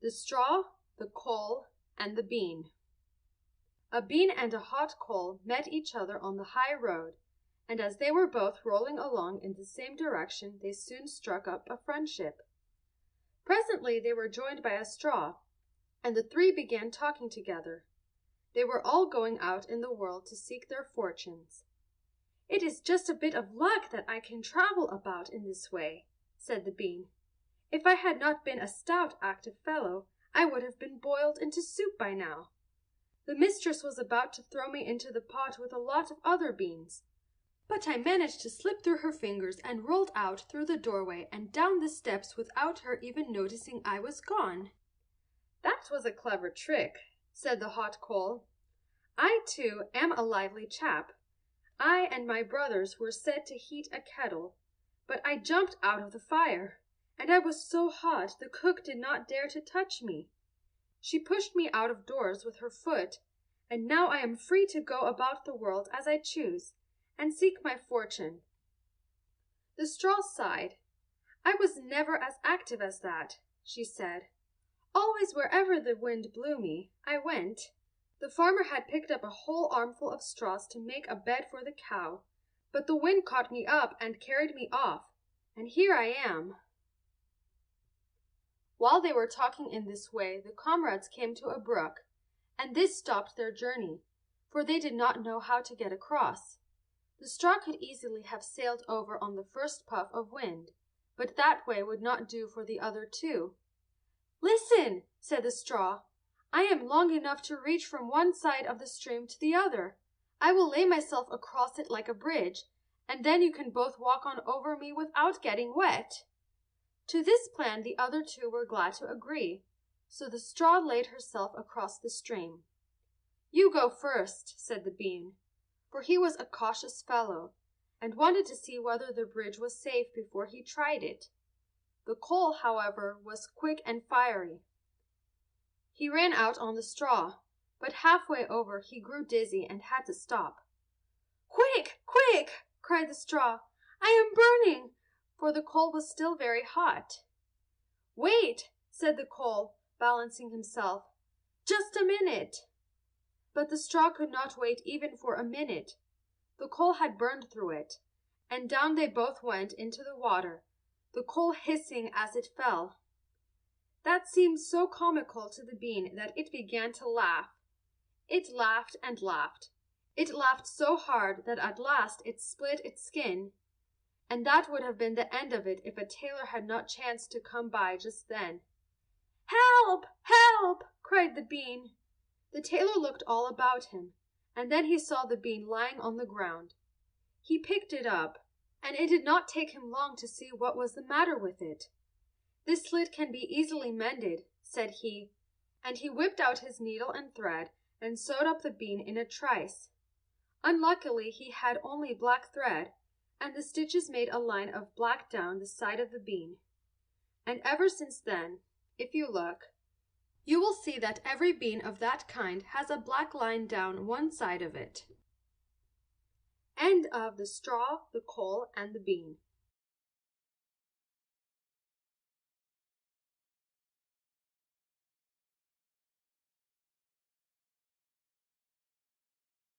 The straw, the coal, and the bean. A bean and a hot coal met each other on the high road, and as they were both rolling along in the same direction, they soon struck up a friendship. Presently they were joined by a straw, and the three began talking together. They were all going out in the world to seek their fortunes. "It is just a bit of luck that I can travel about in this way," said the bean. "If I had not been a stout, active fellow, I would have been boiled into soup by now. The mistress was about to throw me into the pot with a lot of other beans, but I managed to slip through her fingers and rolled out through the doorway and down the steps without her even noticing I was gone." "That was a clever trick," said the hot coal. "I, too, am a lively chap. I and my brothers were set to heat a kettle, but I jumped out of the fire, and I was so hot the cook did not dare to touch me. She pushed me out of doors with her foot, and now I am free to go about the world as I choose, and seek my fortune." The straw sighed. "I was never as active as that," she said. "Always wherever the wind blew me, I went. The farmer had picked up a whole armful of straws to make a bed for the cow, but the wind caught me up and carried me off, and here I am." While they were talking in this way, the comrades came to a brook, and this stopped their journey, for they did not know how to get across. The straw could easily have sailed over on the first puff of wind, but that way would not do for the other two. "Listen," said the straw. "I am long enough to reach from one side of the stream to the other. I will lay myself across it like a bridge, and then you can both walk on over me without getting wet." To this plan the other two were glad to agree, so the straw laid herself across the stream. "You go first," said the bean, for he was a cautious fellow, and wanted to see whether the bridge was safe before he tried it. The coal, however, was quick and fiery. He ran out on the straw, but halfway over he grew dizzy and had to stop. "Quick, quick!" cried the straw. "I am burning!" for the coal was still very hot. "Wait," said the coal, balancing himself. "Just a minute." But the straw could not wait even for a minute. The coal had burned through it, and down they both went into the water, the coal hissing as it fell. That seemed so comical to the bean that it began to laugh. It laughed and laughed. It laughed so hard that at last it split its skin, and that would have been the end of it if a tailor had not chanced to come by just then. "Help! Help!" cried the bean. The tailor looked all about him, and then he saw the bean lying on the ground. He picked it up, and it did not take him long to see what was the matter with it. "This slit can be easily mended," said he, and he whipped out his needle and thread and sewed up the bean in a trice. Unluckily he had only black thread, and the stitches made a line of black down the side of the bean. And ever since then, if you look, you will see that every bean of that kind has a black line down one side of it. End of The Straw, the Coal, and the Bean.